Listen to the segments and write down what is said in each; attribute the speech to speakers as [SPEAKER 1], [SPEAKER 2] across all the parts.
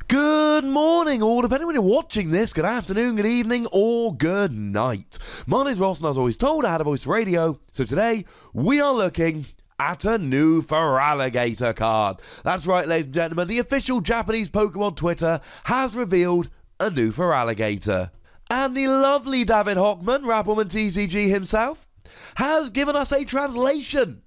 [SPEAKER 1] Good morning, or depending when you're watching this, good afternoon, good evening, or good night. My name's Ross, and I was always told I had a voice for radio, so today we are looking at a new Feraligatr card. That's right, ladies and gentlemen, the official Japanese Pokemon Twitter has revealed a new Feraligatr. And the lovely David Hochmann, Rappelman TCG himself, has given us a translation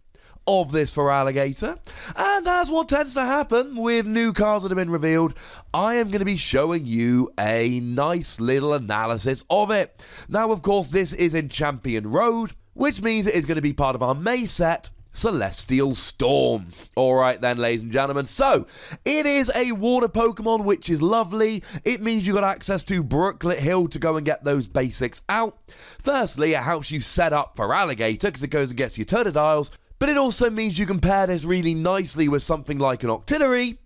[SPEAKER 1] of this Feraligatr, and as what tends to happen with new cards that have been revealed, I am going to be showing you a nice little analysis of it. Now, of course, this is in Champion Road, which means it is going to be part of our May set, Celestial Storm. Alright then, ladies and gentlemen, so it is a water Pokemon, which is lovely. It means you got access to Brooklet Hill to go and get those basics out. Firstly, it helps you set up Feraligatr because it goes and gets your Totodiles, but it also means you can pair this really nicely with something like an Octillery,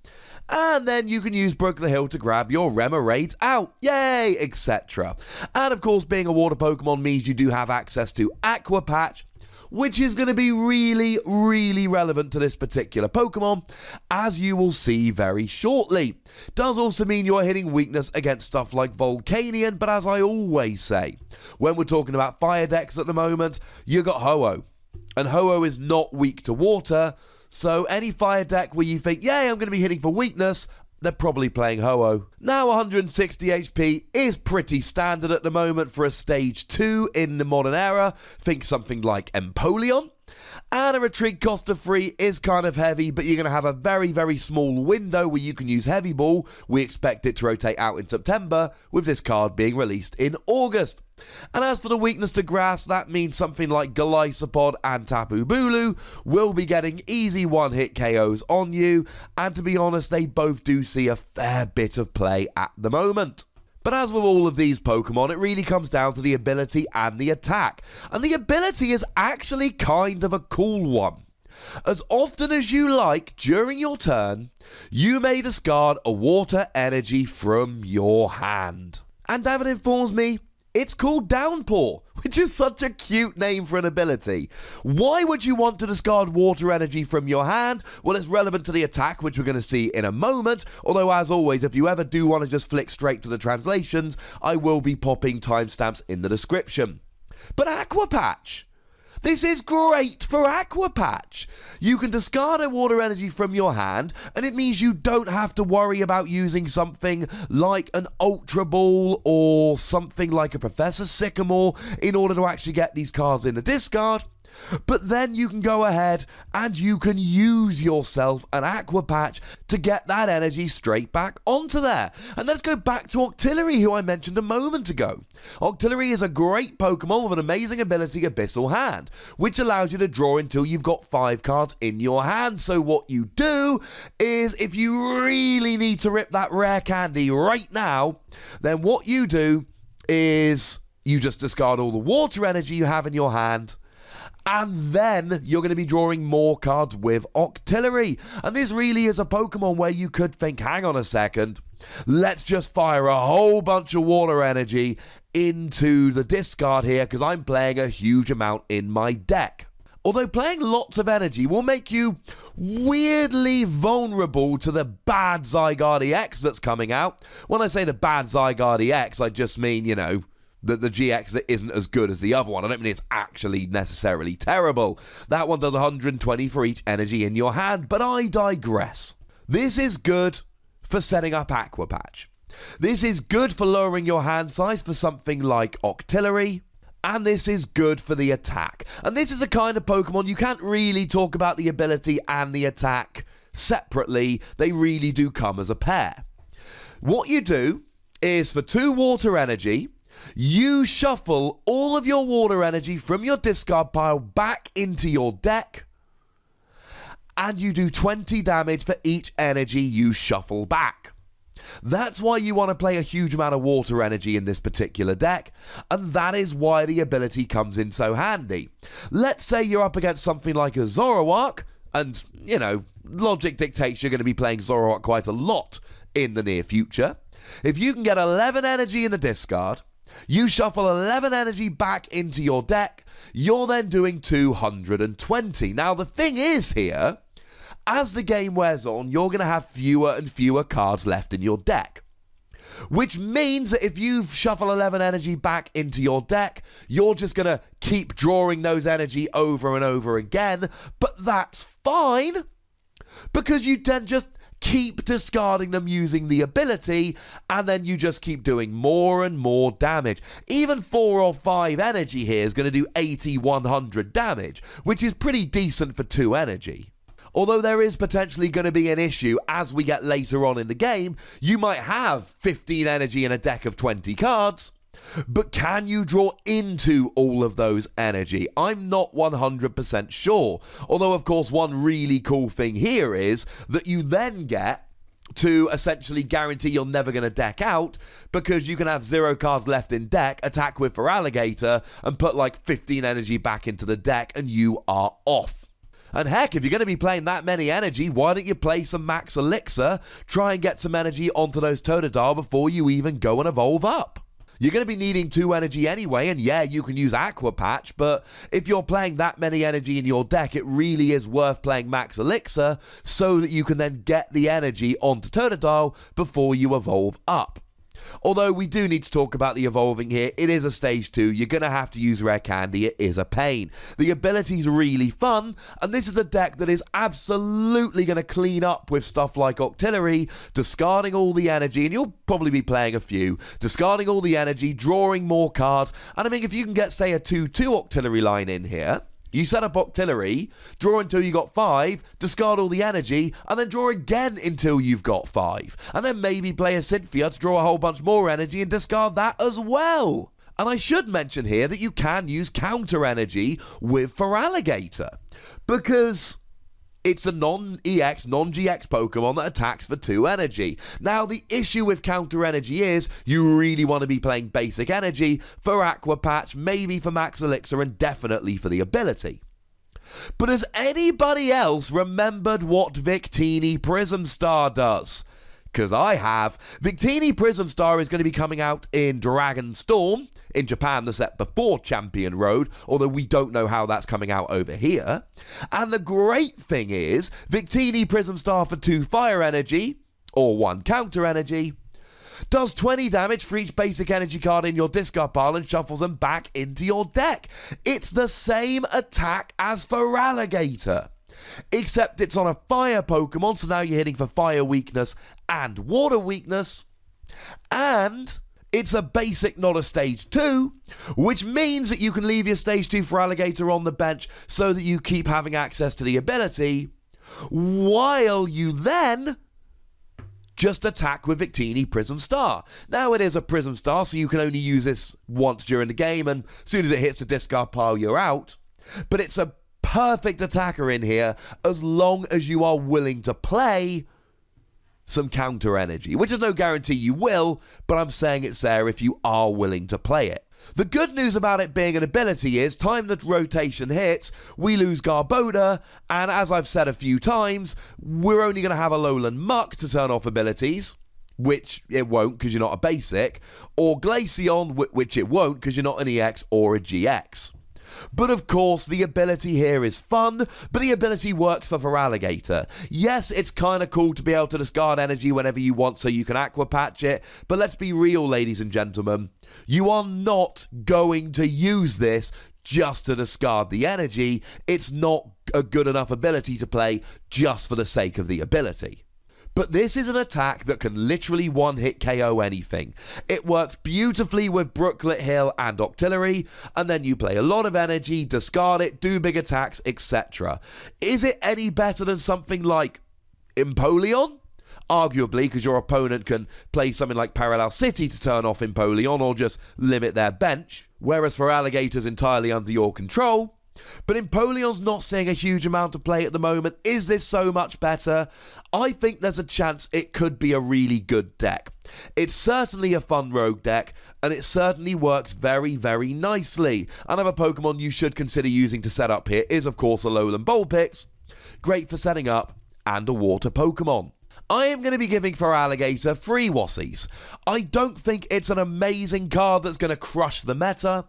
[SPEAKER 1] and then you can use Brooklet Hill to grab your Remoraid out, yay, etc. And of course, being a water Pokemon means you do have access to Aqua Patch, which is going to be really, really relevant to this particular Pokemon, as you will see very shortly. Does also mean you're hitting weakness against stuff like Volcanion, but as I always say, when we're talking about fire decks at the moment, you got Ho-Oh. And Ho-Oh is not weak to water, so any fire deck where you think, yay, I'm going to be hitting for weakness, they're probably playing Ho-Oh. Now, 160 HP is pretty standard at the moment for a Stage 2 in the modern era. Think something like Empoleon. And a retreat cost of 3 is kind of heavy, but you're going to have a very, very small window where you can use Heavy Ball. We expect it to rotate out in September, with this card being released in August. And as for the weakness to grass, that means something like Golisopod and Tapu Bulu will be getting easy one-hit KOs on you, and to be honest, they both do see a fair bit of play at the moment. But as with all of these Pokemon, it really comes down to the ability and the attack. And the ability is actually kind of a cool one. As often as you like, during your turn, you may discard a water energy from your hand. And David informs me, it's called Downpour, which is such a cute name for an ability. Why would you want to discard water energy from your hand? Well, it's relevant to the attack, which we're going to see in a moment. Although, as always, if you ever do want to just flick straight to the translations, I will be popping timestamps in the description. But Aqua Patch! This is great for Aqua Patch. You can discard a water energy from your hand, and it means you don't have to worry about using something like an Ultra Ball or something like a Professor Sycamore in order to actually get these cards in the discard. But then you can go ahead and you can use yourself an Aqua Patch to get that energy straight back onto there. And let's go back to Octillery, who I mentioned a moment ago. Octillery is a great Pokemon with an amazing ability, Abyssal Hand, which allows you to draw until you've got 5 cards in your hand. So what you do is, if you really need to rip that rare candy right now, then what you do is you just discard all the water energy you have in your hand, and then you're going to be drawing more cards with Octillery. And this really is a Pokemon where you could think, hang on a second, let's just fire a whole bunch of water energy into the discard here because I'm playing a huge amount in my deck. Although playing lots of energy will make you weirdly vulnerable to the bad Zygarde X that's coming out. When I say the bad Zygarde X, I just mean, you know, the GX that isn't as good as the other one. I don't mean it's actually necessarily terrible. That one does 120 for each energy in your hand, but I digress. This is good for setting up Aqua Patch. This is good for lowering your hand size for something like Octillery. And this is good for the attack. And this is a kind of Pokemon you can't really talk about the ability and the attack separately. They really do come as a pair. What you do is, for 2 water energy, you shuffle all of your water energy from your discard pile back into your deck, and you do 20 damage for each energy you shuffle back. That's why you want to play a huge amount of water energy in this particular deck, and that is why the ability comes in so handy. Let's say you're up against something like a Zoroark, and, you know, logic dictates you're going to be playing Zoroark quite a lot in the near future. If you can get 11 energy in the discard, you shuffle 11 energy back into your deck, you're then doing 220. Now, the thing is here, as the game wears on, you're going to have fewer and fewer cards left in your deck. Which means that if you shuffle 11 energy back into your deck, you're just going to keep drawing those energy over and over again. But that's fine, because you then just keep discarding them using the ability, and then you just keep doing more and more damage. Even 4 or 5 energy here is going to do 80, 100 damage, which is pretty decent for 2 energy. Although there is potentially going to be an issue as we get later on in the game. You might have 15 energy in a deck of 20 cards, but can you draw into all of those energy? I'm not 100% sure. Although, of course, one really cool thing here is that you then get to essentially guarantee you're never going to deck out, because you can have 0 cards left in deck, attack with Feraligatr, and put like 15 energy back into the deck, and you are off. And heck, if you're going to be playing that many energy, why don't you play some Max Elixir, try and get some energy onto those Totodile before you even go and evolve up. You're going to be needing 2 energy anyway, and yeah, you can use Aqua Patch, but if you're playing that many energy in your deck, it really is worth playing Max Elixir so that you can then get the energy onto Totodile before you evolve up. Although we do need to talk about the evolving here. It is a stage 2. You're going to have to use rare candy. It is a pain. The ability's really fun, and this is a deck that is absolutely going to clean up with stuff like Octillery, discarding all the energy, and you'll probably be playing a few, discarding all the energy, drawing more cards. And I mean, if you can get, say, a 2-2 Octillery line in here, you set up Octillery, draw until you got 5, discard all the energy, and then draw again until you've got 5. And then maybe play a Cynthia to draw a whole bunch more energy and discard that as well. And I should mention here that you can use counter energy with Feraligatr, because it's a non-EX, non-GX Pokemon that attacks for 2 energy. Now, the issue with counter energy is you really want to be playing basic energy for Aqua Patch, maybe for Max Elixir, and definitely for the ability. But has anybody else remembered what Victini Prism Star does? Because I have. Victini Prism Star is going to be coming out in Dragon Storm, in Japan, the set before Champion Road, although we don't know how that's coming out over here. And the great thing is, Victini Prism Star for 2 fire energy, or 1 counter energy, does 20 damage for each basic energy card in your discard pile and shuffles them back into your deck. It's the same attack as Feraligatr, except it's on a fire Pokemon, so now you're hitting for fire weakness and water weakness, and it's a basic, not a stage 2, which means that you can leave your stage 2 Feraligatr on the bench so that you keep having access to the ability, while you then just attack with Victini Prism Star. Now, it is a Prism Star, so you can only use this once during the game, and as soon as it hits the discard pile, you're out. But it's a perfect attacker in here as long as you are willing to play some counter energy, which is no guarantee you will, but I'm saying it's there if you are willing to play it. The good news about it being an ability is, time the rotation hits, we lose Garbodor, and as I've said a few times, we're only going to have a Alolan Muck to turn off abilities, which it won't because you're not a basic, or Glaceon, which it won't because you're not an EX or a GX. But of course, the ability here is fun, but the ability works for Feraligatr. Yes, it's kind of cool to be able to discard energy whenever you want so you can Aqua Patch it, but let's be real, ladies and gentlemen. You are not going to use this just to discard the energy. It's not a good enough ability to play just for the sake of the ability. But this is an attack that can literally one-hit KO anything. It works beautifully with Brooklet Hill and Octillery, and then you play a lot of energy, discard it, do big attacks, etc. Is it any better than something like Empoleon? Arguably, because your opponent can play something like Parallel City to turn off Empoleon or just limit their bench, whereas Feraligatr's entirely under your control. But Empoleon's not seeing a huge amount of play at the moment. Is this so much better? I think there's a chance it could be a really good deck. It's certainly a fun rogue deck, and it certainly works very, very nicely. Another Pokemon you should consider using to set up here is, of course, Alolan Vulpix. Great for setting up, and a water Pokemon. I am going to be giving Feraligatr 3 Wassies. I don't think it's an amazing card that's going to crush the meta,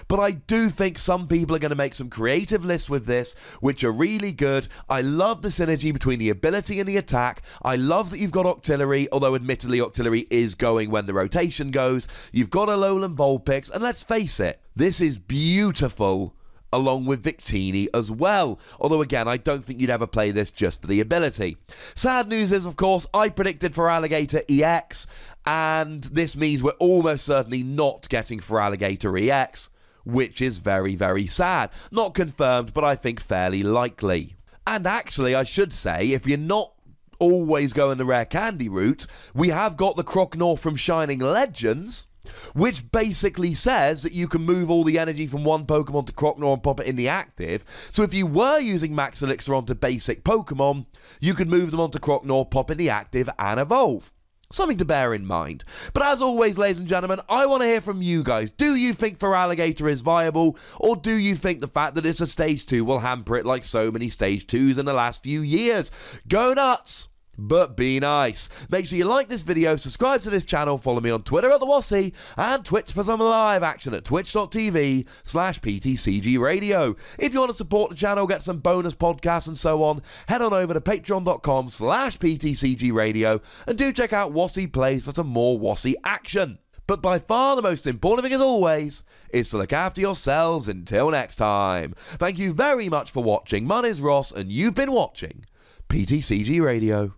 [SPEAKER 1] But I do think some people are going to make some creative lists with this, which are really good. I love the synergy between the ability and the attack. I love that you've got Octillery, although admittedly Octillery is going when the rotation goes. You've got Alolan Vulpix, and let's face it, this is beautiful along with Victini as well. Although again, I don't think you'd ever play this just for the ability. Sad news is, of course, I predicted Feraligatr EX, and this means we're almost certainly not getting Feraligatr EX, which is very, very sad. Not confirmed, but I think fairly likely. And actually, I should say, if you're not always going the rare candy route, we have got the Croconaw from Shining Legends, which basically says that you can move all the energy from one Pokemon to Croconaw and pop it in the active. So if you were using Max Elixir onto basic Pokemon, you could move them onto Croconaw, pop in the active, and evolve. Something to bear in mind. But as always, ladies and gentlemen, I want to hear from you guys. Do you think Feraligatr is viable, or do you think the fact that it's a Stage 2 will hamper it like so many Stage 2s in the last few years? Go nuts! But be nice. Make sure you like this video, subscribe to this channel, follow me on Twitter at the Wassy, and Twitch for some live action at twitch.tv/PTCGRadio. If you want to support the channel, get some bonus podcasts and so on, head on over to patreon.com/PTCGRadio, and do check out Wassy Plays for some more Wassy action. But by far the most important thing, as always, is to look after yourselves until next time. Thank you very much for watching. My name is Ross, and you've been watching PTCG Radio.